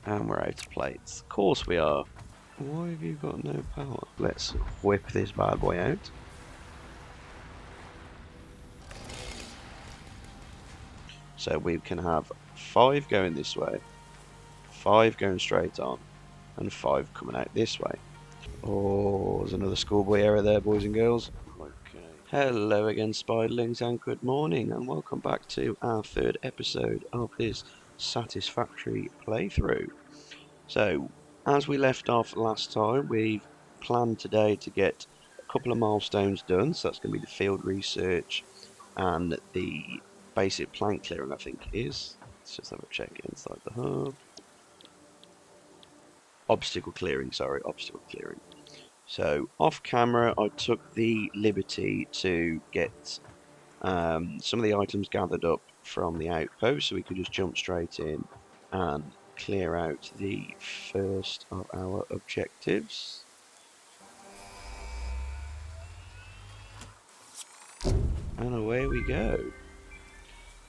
And we're out of plates. Of course we are. Why have you got no power? Let's whip this bad boy out. So we can have 5 going this way, 5 going straight on, and 5 coming out this way. Oh, there's another schoolboy error there, boys and girls. Okay. Hello again, spiderlings, and good morning, and welcome back to our 3rd episode of this Satisfactory playthrough. So, as we left off last time, we've planned today to get a couple of milestones done. So that's going to be the field research and the basic plant clearing, I think it is. Let's just have a check inside the hub. Obstacle clearing, sorry, obstacle clearing. So, off camera, I took the liberty to get some of the items gathered up from the outpost so we could just jump straight in and clear out the first of our objectives. And away we go.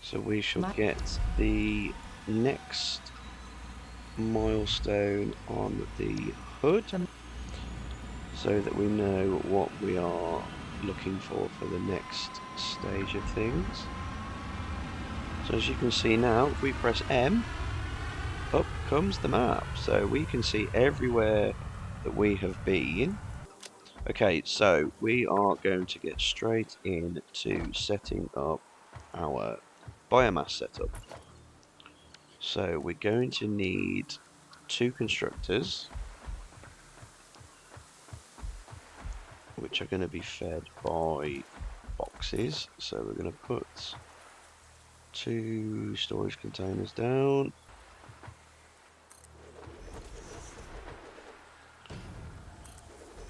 So we shall get the next milestone on the hood so that we know what we are looking for the next stage of things. So as you can see now, if we press M, up comes the map, so we can see everywhere that we have been. Okay, so we are going to get straight into setting up our biomass setup. So we're going to need 2 constructors, which are going to be fed by boxes. So we're going to put 2 storage containers down.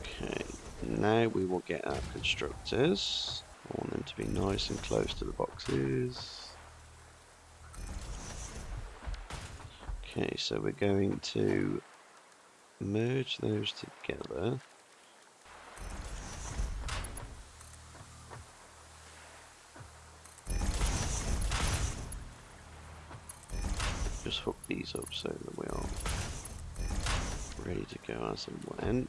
Okay, now we will get our constructors. I want them to be nice and close to the boxes. Okay, so we're going to merge those together. Just hook these up so that we are ready to go as and when.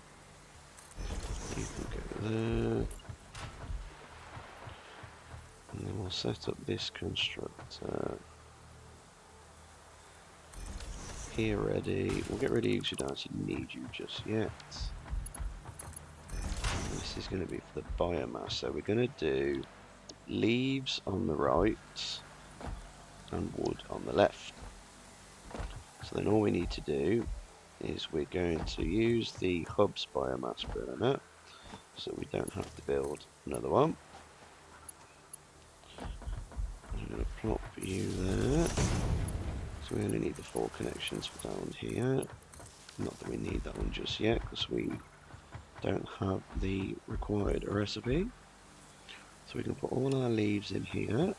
You can go there. And then we'll set up this constructor here ready. We'll get rid of you because we don't actually need you just yet. And this is going to be for the biomass. So we're going to do leaves on the right and wood on the left. So then all we need to do is we're going to use the hub's biomass burner so we don't have to build another one. I'm going to plop you there. So we only need the 4 connections for down here. Not that we need that one just yet because we don't have the required recipe. So we can put all our leaves in here.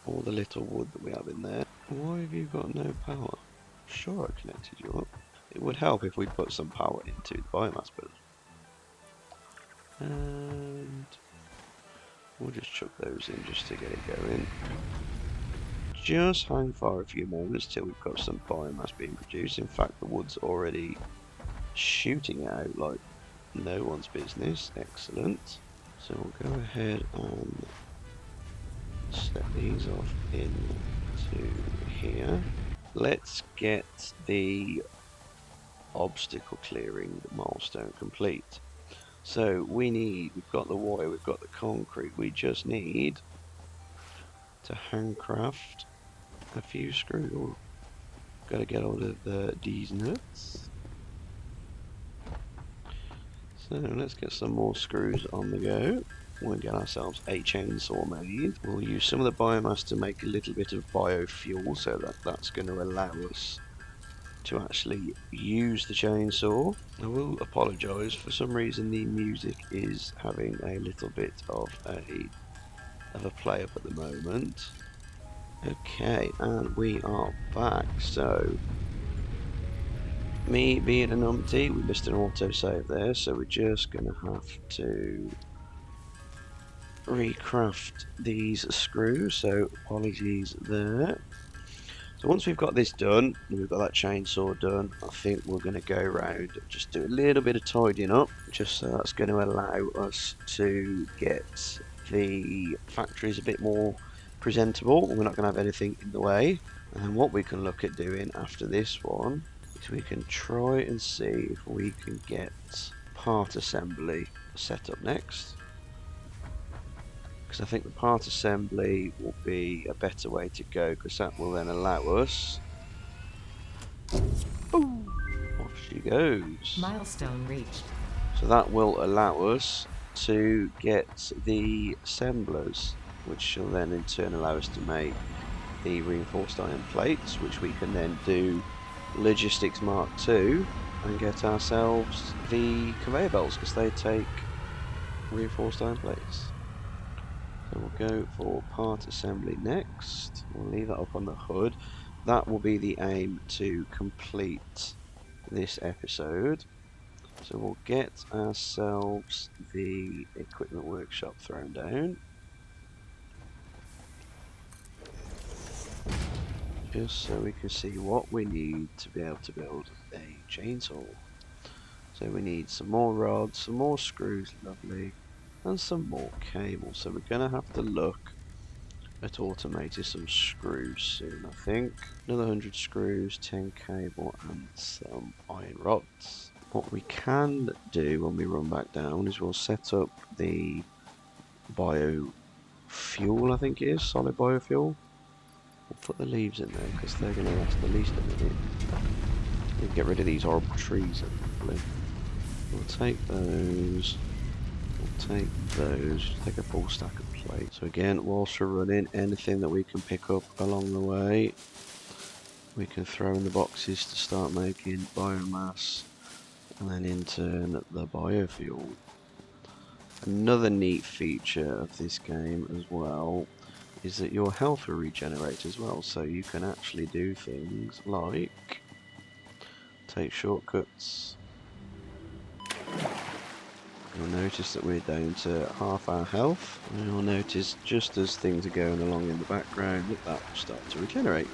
All the little wood that we have in there. Why have you got no power? Sure, I connected you up. It would help if we put some power into the biomass builder. And we'll just chuck those in just to get it going. Just hang fire a few moments till we've got some biomass being produced. In fact, the wood's already shooting out like no one's business. Excellent. So we'll go ahead and set these off into here. Let's get the obstacle clearing milestone complete. So we've got the wire, we've got the concrete, we just need to handcraft a few screws. Got to get all of these nuts. So let's get some more screws on the go. We'll get ourselves a chainsaw made. We'll use some of the biomass to make a little bit of biofuel, so that's going to allow us to actually use the chainsaw. I will apologise, for some reason the music is having a little bit of a play up at the moment. Okay, and we are back. So me being a numpty, we missed an autosave there, so we're just going to have to recraft these screws, so apologies there. So once we've got this done, and we've got that chainsaw done, I think we're going to go around and just do a little bit of tidying up, just so that's going to allow us to get the factories a bit more presentable, and we're not going to have anything in the way. And then what we can look at doing after this one is we can try and see if we can get part assembly set up next. Because I think the part assembly will be a better way to go, because that will then allow us. Boom! Off she goes. Milestone reached. So that will allow us to get the assemblers, which shall then in turn allow us to make the reinforced iron plates, which we can then do logistics mark 2 and get ourselves the conveyor belts, because they take reinforced iron plates. So we'll go for part assembly next. We'll leave that up on the hood. That will be the aim to complete this episode. So we'll get ourselves the equipment workshop thrown down. Just so we can see what we need to be able to build a chainsaw. So we need some more rods, some more screws, lovely, and some more cable. So we're going to have to look at automating some screws soon, I think. Another 100 screws, 10 cable, and some iron rods. What we can do when we run back down is we'll set up the biofuel, I think it is, solid biofuel. We'll put the leaves in there because they're going to last at least a minute. We'll get rid of these horrible trees, hopefully. We'll take those. We'll take those. Take a full stack of plates. So again, whilst we're running, anything that we can pick up along the way, we can throw in the boxes to start making biomass, and then in turn the biofuel. Another neat feature of this game as well is that your health will regenerate as well, so you can actually do things like take shortcuts. You'll notice that we're down to half our health, and you'll notice just as things are going along in the background that will start to regenerate.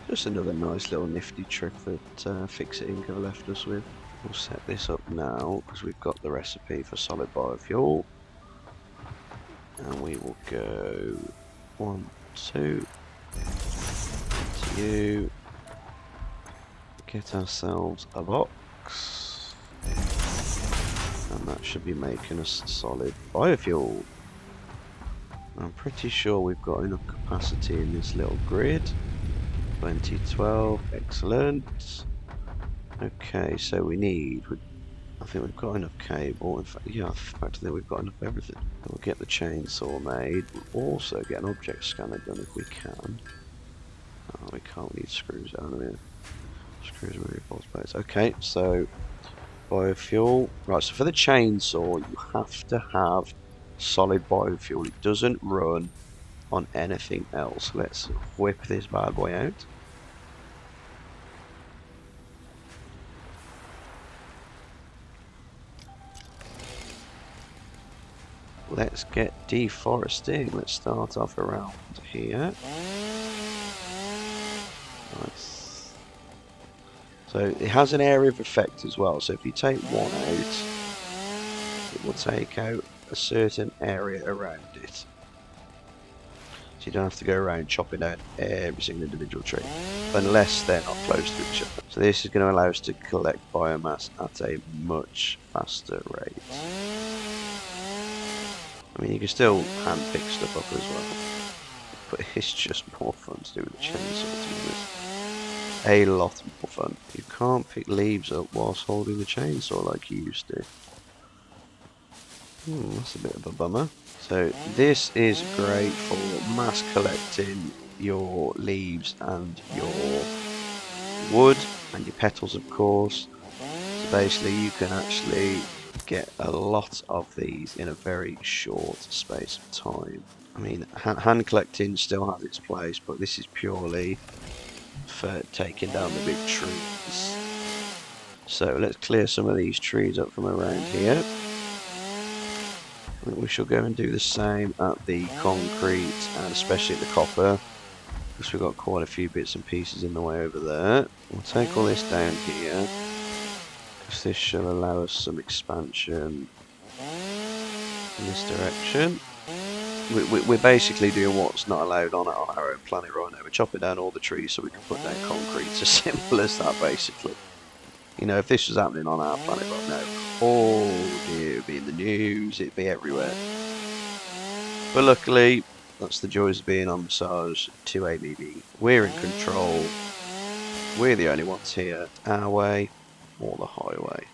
Just another nice little nifty trick that Ficsit Inc have left us with. We'll set this up now because we've got the recipe for solid biofuel. And we will go 1, 2, to you. Get ourselves a box. And that should be making us solid biofuel. I'm pretty sure we've got enough capacity in this little grid. 2012, excellent. Okay, so we need, I think we've got enough cable. In fact, yeah, in fact, I think we've got enough of everything. We'll get the chainsaw made. We'll also get an object scanner done if we can. Oh, we can't, we need screws down here. Screws with reinforced plates. Okay, so biofuel. Right, so for the chainsaw, you have to have solid biofuel. It doesn't run on anything else. Let's whip this bad boy out. Let's get deforesting. Let's start off around here. Nice. So it has an area of effect as well. So if you take one out, it will take out a certain area around it. So you don't have to go around chopping down every single individual tree, unless they're not close to each other. So this is going to allow us to collect biomass at a much faster rate. I mean, you can still hand pick stuff up as well, but it's just more fun to do with the chainsaw, to be honest. A lot more fun. You can't pick leaves up whilst holding the chainsaw like you used to. That's a bit of a bummer. So this is great for mass collecting your leaves and your wood and your petals, of course. So basically you can actually get a lot of these in a very short space of time. I mean, hand collecting still has its place, but this is purely for taking down the big trees. So let's clear some of these trees up from around here. I think we shall go and do the same at the concrete and especially at the copper. because we've got quite a few bits and pieces in the way over there. We'll take all this down here, because this should allow us some expansion in this direction. We're basically doing what's not allowed on our own planet right now. We're chopping down all the trees so we can put down concrete. It's as simple as that, basically. You know, if this was happening on our planet right now, oh dear, it'd be in the news, it'd be everywhere. But luckily, that's the joys of being on Massage 2 ABB. We're in control. We're the only ones here. Our way or the highway.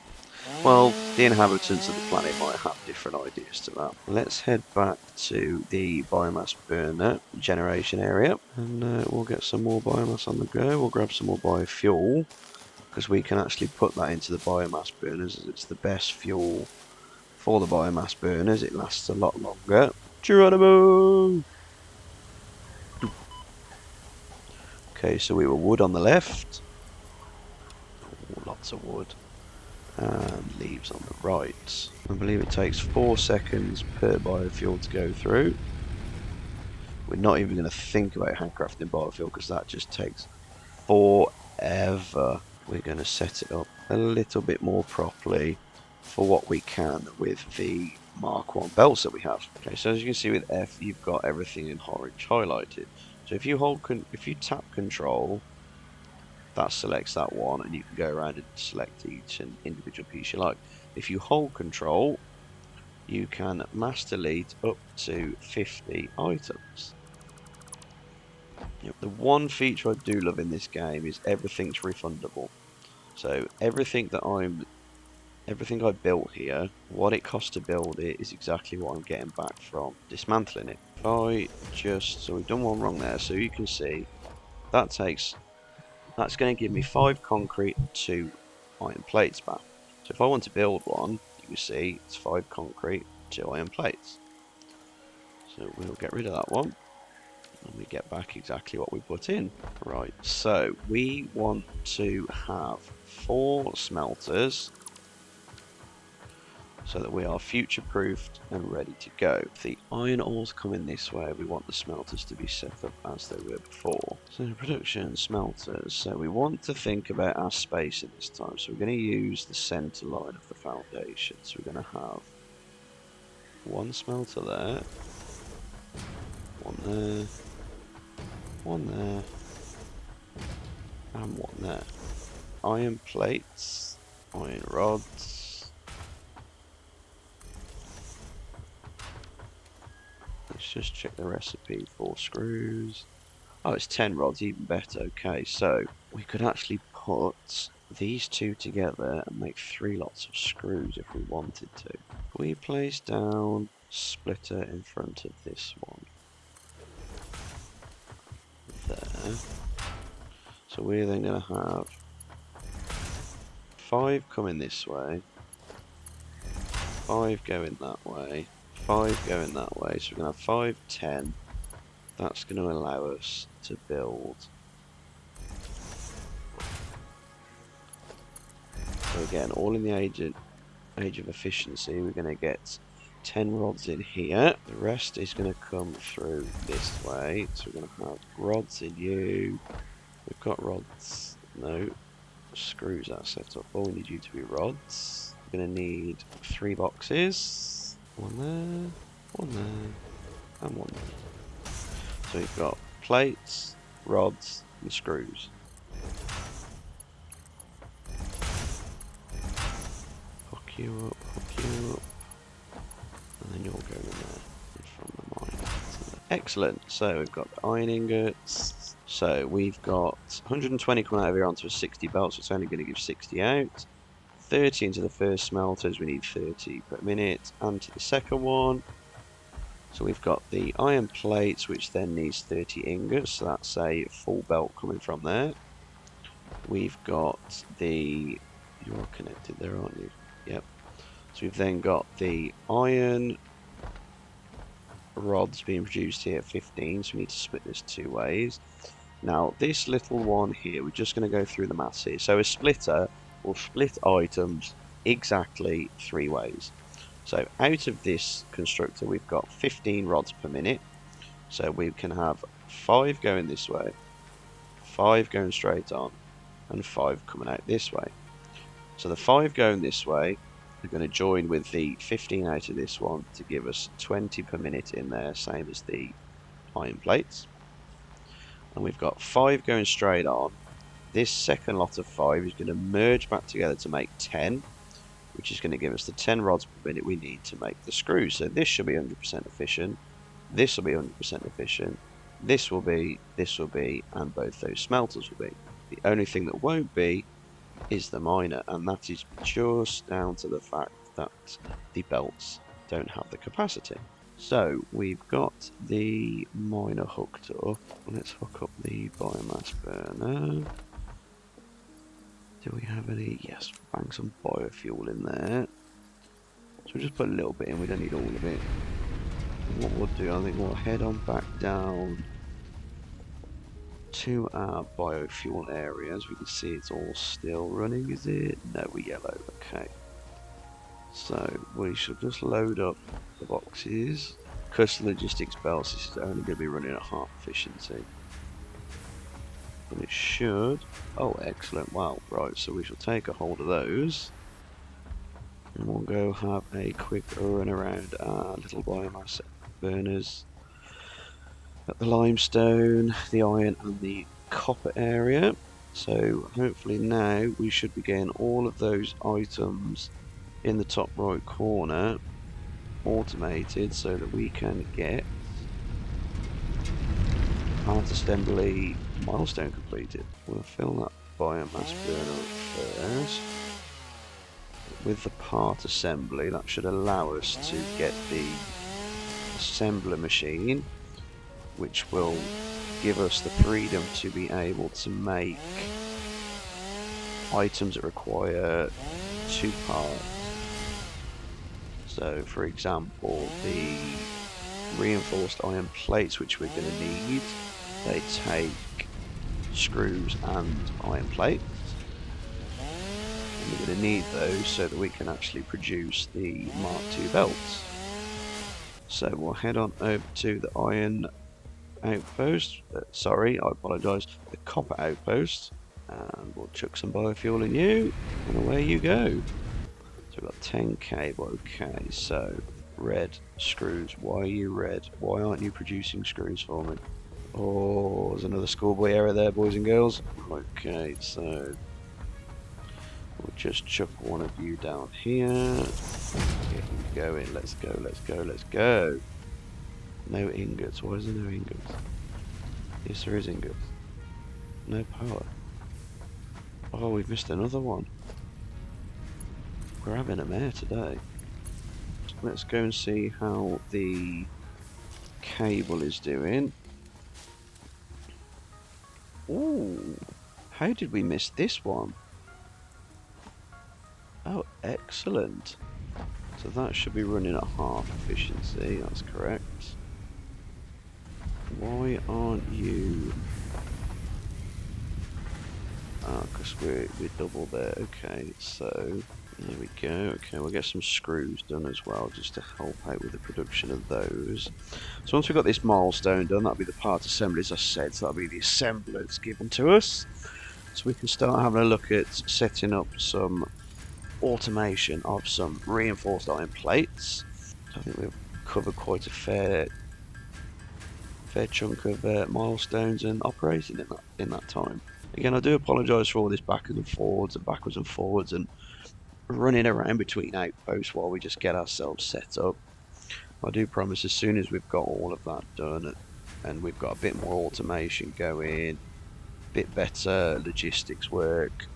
Well, the inhabitants of the planet might have different ideas to that. Let's head back to the biomass burner generation area, and we'll get some more biomass on the go. We'll grab some more biofuel, because we can actually put that into the biomass burners, as it's the best fuel for the biomass burners. It lasts a lot longer. Geronimo! Okay, so we were wood on the left. Oh, lots of wood. And leaves on the right. I believe it takes 4 seconds per biofuel to go through. We're not even going to think about handcrafting biofuel, because that just takes forever. We're going to set it up a little bit more properly for what we can with the Mark 1 belts that we have. Okay, so as you can see with F, you've got everything in orange highlighted. So if you tap control, that selects that one, and you can go around and select each individual piece you like. If you hold control, you can mass delete up to 50 items. The one feature I do love in this game is everything's refundable. So everything I built here, what it costs to build it is exactly what I'm getting back from dismantling it. So we've done one wrong there, so you can see that's going to give me 5 concrete and 2 iron plates back. So if I want to build one, you can see it's 5 concrete, 2 iron plates. So we'll get rid of that one, and we get back exactly what we put in. Right, so we want to have 4 smelters, so that we are future-proofed and ready to go. If the iron ores come in this way, we want the smelters to be set up as they were before. So production, smelters. So we want to think about our spacing this time. So we're going to use the centre line of the foundation. So we're going to have 1 smelter there, 1 there, 1 there, and 1 there. Iron plates, iron rods. Let's just check the recipe for screws. Oh, it's 10 rods, even better. Okay, so we could actually put these 2 together and make 3 lots of screws if we wanted to. We place down splitter in front of this one. There. So we're then going to have 5 coming this way, 5 going that way, 5 going that way, so we're going to have 5, 10. That's going to allow us to build. So again, all in the age of efficiency, we're going to get 10 rods in here. The rest is going to come through this way. So we're going to have rods in you. We've got rods. No. Screws are set up. All we need you to be rods. We're going to need 3 boxes. 1 there, 1 there, and 1 there. So we've got plates, rods, and screws. Hook you up, and then you'll go in there from the mine. Excellent. So we've got the iron ingots. So we've got 120 coming out of here onto a 60 belt, so it's only going to give 60 out. 30 into the first smelters, we need 30 per minute, and to the second one. So we've got the iron plates, which then needs 30 ingots, so that's a full belt coming from there. We've got the... You are connected there, aren't you? Yep. So we've then got the iron rods being produced here at 15, so we need to split this 2 ways. Now, this little one here, we're just going to go through the maths here. So a splitter will split items exactly 3 ways. So out of this constructor, we've got 15 rods per minute. So we can have 5 going this way, 5 going straight on, and 5 coming out this way. So the 5 going this way are going to join with the 15 out of this one to give us 20 per minute in there, same as the iron plates. And we've got 5 going straight on. This second lot of 5 is going to merge back together to make 10, which is going to give us the 10 rods per minute we need to make the screws. So this should be 100% efficient. This will be 100% efficient. This will be, and both those smelters will be. The only thing that won't be is the miner, and that is just down to the fact that the belts don't have the capacity. So we've got the miner hooked up. Let's hook up the biomass burner. Do we have any? Yes, bang some biofuel in there. So we'll just put a little bit in, we don't need all of it. And what we'll do, I think we'll head on back down to our biofuel area. As we can see, it's all still running, is it? No, we're yellow, okay. So we should just load up the boxes. Because logistics belts, this is only going to be running at half efficiency. And it should. Oh, excellent. Wow, right, so we shall take a hold of those. And we'll go have a quick run around our little biomass burners at the limestone, the iron and the copper area. So hopefully now we should be getting all of those items in the top right corner automated so that we can get part assembly milestone completed. We'll fill that biomass burner first. With the part assembly, that should allow us to get the assembler machine, which will give us the freedom to be able to make items that require 2 parts. So for example, the reinforced iron plates, which we're going to need, they take screws and iron plates. And we're going to need those so that we can actually produce the Mark II belts. So we'll head on over to the iron outpost, sorry, I apologise, the copper outpost, and we'll chuck some biofuel in you, and away you go. So we've got 10 cable, okay, so red screws, why are you red? Why aren't you producing screws for me? Oh, there's another schoolboy error there, boys and girls. Okay, so we'll just chuck one of you down here. Get you going, let's go, let's go, let's go. No ingots. Why is there no ingots? Yes, there is ingots. No power. Oh, we've missed another one. We're having a mare today. Let's go and see how the cable is doing. Ooh, how did we miss this one? Oh, excellent. So that should be running at half efficiency, that's correct. Why aren't you? Ah, because we're double there. Okay, so there we go. Okay, we'll get some screws done as well, just to help out with the production of those. So once we've got this milestone done, that'll be the part assembly, as I said. So that'll be the assemblers given to us. So we can start having a look at setting up some automation of some reinforced iron plates. I think we've covered quite a fair chunk of milestones and operating in that time. Again, I do apologise for all this backwards and forwards and running around between outposts while we just get ourselves set up. I do promise as soon as we've got all of that done and we've got a bit more automation going, a bit better logistics work,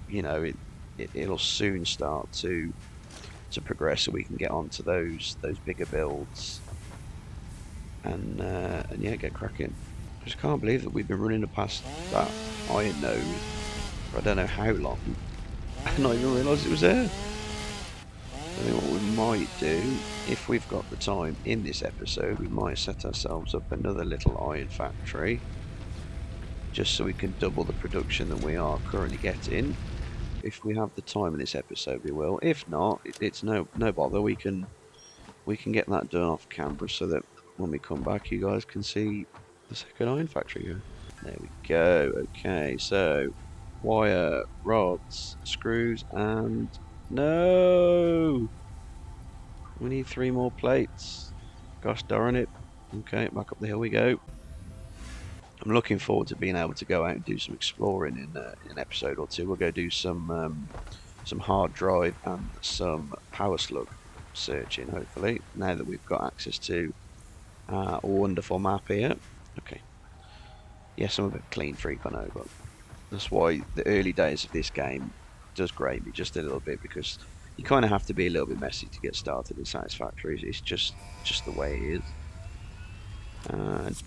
you know, it'll soon start to progress so we can get onto those bigger builds and yeah, get cracking. I just can't believe that we've been running past that iron node for I don't know how long and not even realised it was there. I think what we might do, if we've got the time in this episode, we might set ourselves up another little iron factory just so we can double the production that we are currently getting. If we have the time in this episode, we will. If not, it's no bother. We can get that done off camera so that when we come back, you guys can see the second iron factory here. There we go. Okay, so wire, rods, screws, and no! We need 3 more plates. Gosh darn it. Okay, back up the hill we go. I'm looking forward to being able to go out and do some exploring in an episode or two. We'll go do some hard drive and some power slug searching, hopefully, now that we've got access to a wonderful map here. Okay. Yes, I'm a bit clean freak, I know, but that's why the early days of this game does grate me just a little bit, because you kind of have to be a little bit messy to get started in Satisfactory. It's just the way it is. And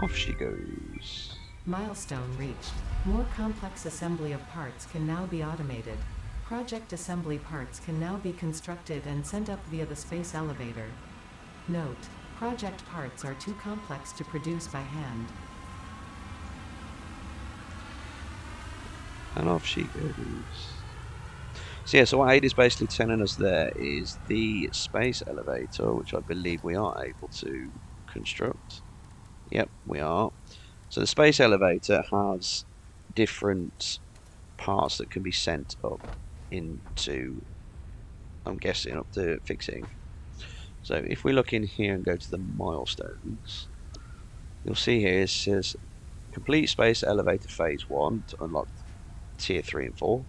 off she goes. Milestone reached. More complex assembly of parts can now be automated. Project assembly parts can now be constructed and sent up via the space elevator. Note: project parts are too complex to produce by hand. And off she goes. So yeah, so what Ada's basically telling us there is the space elevator, which I believe we are able to construct. Yep, we are. So the space elevator has different parts that can be sent up into, I'm guessing, up to Ficsit Inc. So if we look in here and go to the milestones, you'll see here it says complete space elevator phase 1 to unlock tier 3 and 4.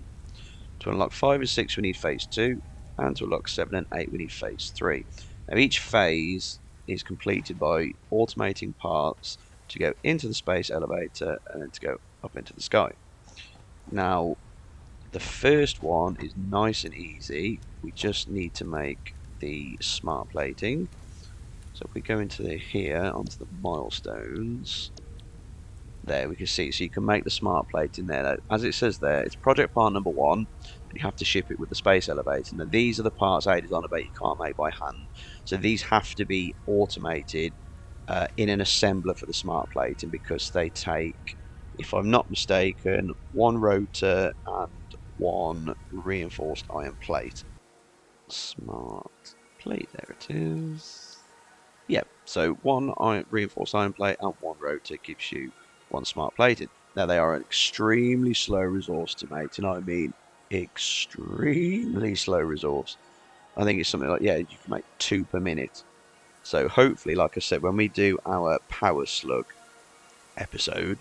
To unlock 5 and 6 we need phase 2, and to unlock 7 and 8 we need phase 3. Now each phase is completed by automating parts to go into the space elevator and then to go up into the sky. Now the first one is nice and easy. We just need to make the smart plating. So if we go into here onto the milestones, there we can see, so you can make the smart plate in there. As it says there, it's project part number 1, and you have to ship it with the space elevator. Now these are the parts Ada's on about you can't make by hand, so these have to be automated in an assembler for the smart plating, because they take, if I'm not mistaken, 1 rotor and 1 reinforced iron plate. Smart plate, there it is. Yep, so 1 reinforced iron plate and 1 rotor gives you 1 smart plated. Now they are an extremely slow resource to make, and I mean extremely slow resource. I think it's something like, yeah, you can make 2 per minute. So hopefully, like I said, when we do our power slug episode,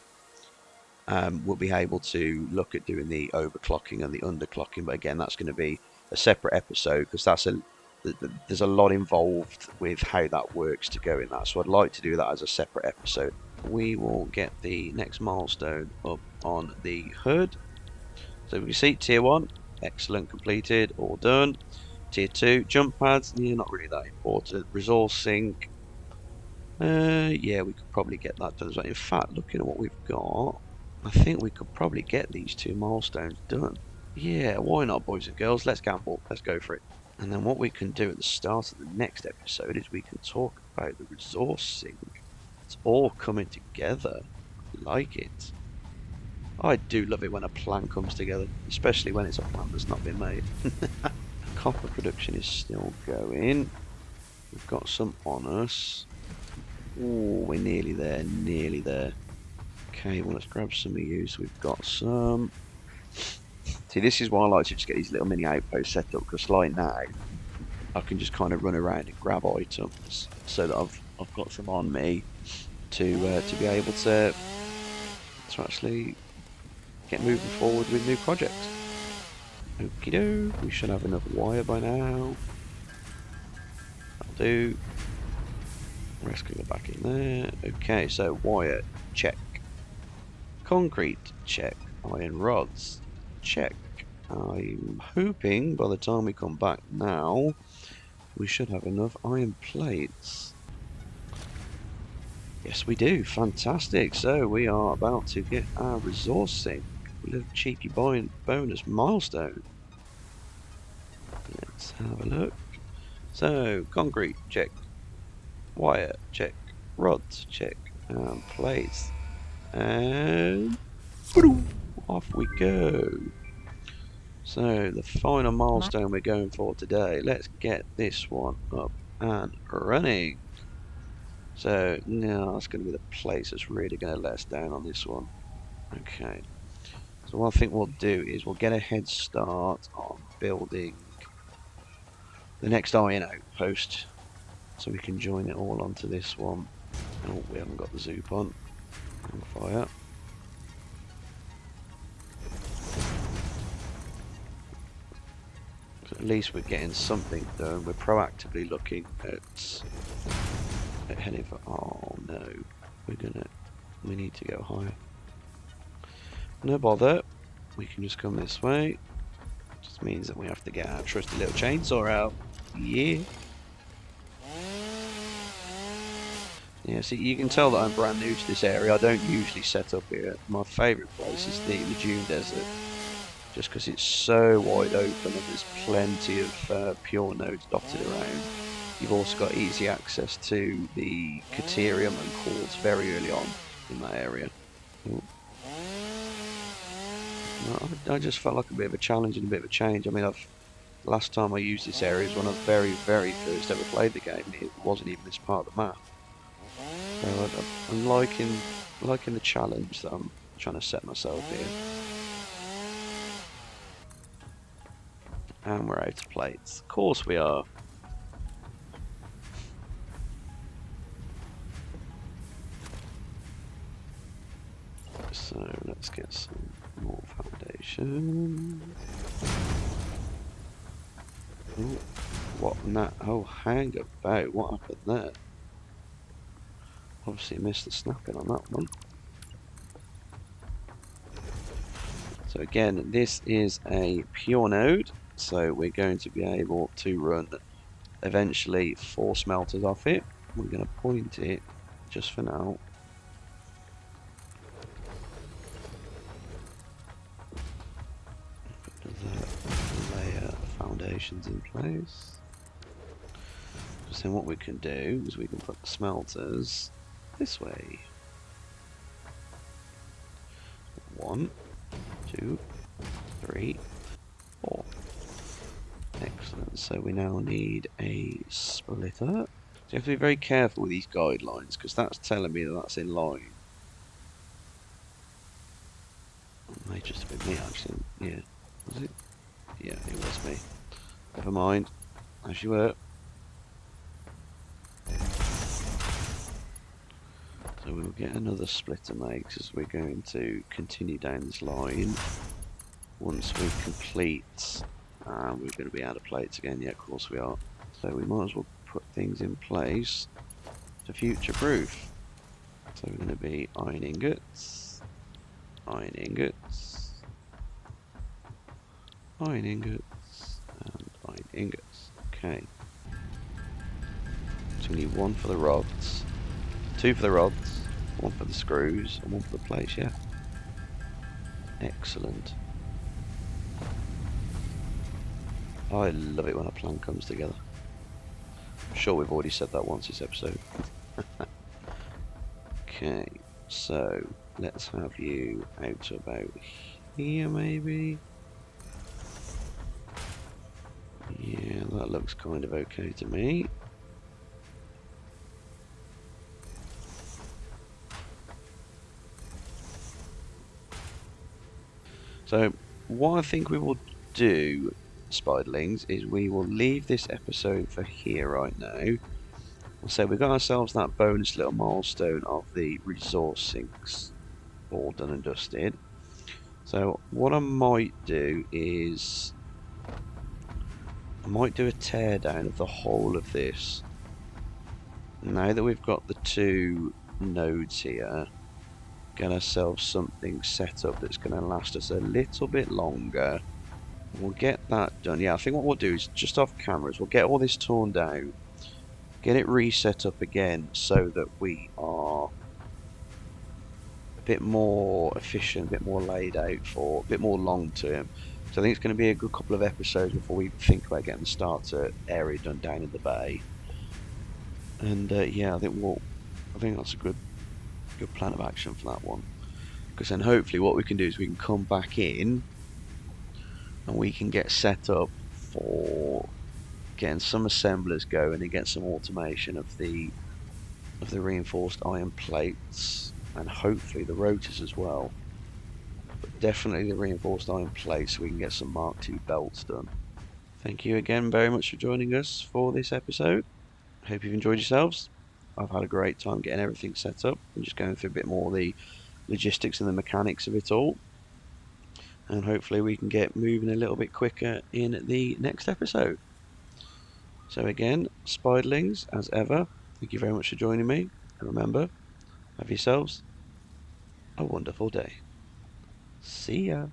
we'll be able to look at doing the overclocking and the underclocking. But again, that's going to be a separate episode, because there's a lot involved with how that works to go in that. So I'd like to do that as a separate episode. We will get the next milestone up on the hood. So we can see tier 1, excellent, completed, all done. Tier 2, jump pads, yeah, not really that important. Resource sink, yeah, we could probably get that done as well. In fact, looking at what we've got, I think we could probably get these 2 milestones done. Yeah, why not, boys and girls? Let's gamble, let's go for it. And then what we can do at the start of the next episode is we can talk about the resource sink. It's all coming together. I like it. I do love it when a plan comes together, especially when it's a plan that's not been made. Copper production is still going. We've got some on us. Oh, we're nearly there, nearly there. Okay, well, let's grab some of you. So we've got some. See, this is why I like to just get these little mini outposts set up, because like now, I can just kind of run around and grab items, so that I've got some on me to be able to actually get moving forward with new projects. Okie doke, we should have enough wire by now. That'll do. Rest can go back in there. Okay, so wire, check. Concrete, check. Iron rods, check. I'm hoping by the time we come back now, we should have enough iron plates. Yes, we do. Fantastic. So we are about to get our resource sink. A little cheeky bonus milestone. Let's have a look. So, concrete, check. Wire, check. Rods, check. And plates. And off we go. So, the final milestone we're going for today. Let's get this one up and running. So now that's going to be the place that's really going to let us down on this one. Okay. So what I think we'll do is we'll get a head start on building the next iron outpost, so we can join it all onto this one. Oh, we haven't got the zoop on fire. So at least we're getting something done. We're proactively looking at heading for. Oh no, we need to go higher. No bother. We can just come this way. Just means that we have to get our trusty little chainsaw out. Yeah. Yeah, see, you can tell that I'm brand new to this area. I don't usually set up here. My favourite place is the Dune Desert, just because it's so wide open and there's plenty of pure nodes dotted around. You've also got easy access to the Caterium and quartz very early on in that area. Ooh. I just felt like a bit of a challenge and a bit of a change. I mean, last time I used this area is when I very first ever played the game. It wasn't even this part of the map. So I'm liking the challenge that I'm trying to set myself here. And we're out of plates. Of course we are. So let's get some more foundation. Ooh, what that? Oh, hang about. What happened there? Obviously missed the snapping on that one. So again, this is a pure node, so we're going to be able to run eventually 4 smelters off it. We're going to point it just for now. Layer foundations in place. So then what we can do is we can put the smelters this way. 1, 2, 3, 4. Excellent. So we now need a splitter. So you have to be very careful with these guidelines, because that's telling me that that's in line. It may just have been me actually. Yeah. Was it? Yeah, it was me. Never mind. As you were. So we'll get another splitter made, because we're going to continue down this line. Once we complete, we're going to be out of plates again. Yeah, of course we are. So we might as well put things in place to future-proof. So we're going to be iron ingots, iron ingots, iron ingots, and iron ingots. Okay. So we need 1 for the rods, 2 for the rods, 1 for the screws, and 1 for the plates, yeah. Excellent. I love it when a plan comes together. I'm sure we've already said that once this episode. Okay, so let's have you out to about here maybe. Yeah, that looks kind of okay to me. So what I think we will do, spiderlings, is we will leave this episode for here right now. So we've got ourselves that bonus little milestone of the resource sinks all done and dusted. So what I might do is I might do a teardown of the whole of this. Now that we've got the 2 nodes here, get ourselves something set up that's going to last us a little bit longer. We'll get that done. Yeah, I think what we'll do is just off cameras, we'll get all this torn down, get it reset up again so that we are a bit more efficient, a bit more laid out for a bit more long term. So I think it's going to be a good couple of episodes before we think about getting the starter area done down in the bay. And yeah, I think that's a good plan of action for that one. Because then hopefully what we can do is we can come back in and we can get set up for getting some assemblers going and get some automation of the of the reinforced iron plates, and hopefully the rotors as well. But definitely the reinforced iron plates so we can get some Mark II belts done. Thank you again very much for joining us for this episode. Hope you've enjoyed yourselves. I've had a great time getting everything set up and just going through a bit more of the logistics and the mechanics of it all. And hopefully we can get moving a little bit quicker in the next episode. So again, spiderlings, as ever, thank you very much for joining me. And remember, have yourselves a wonderful day. See ya.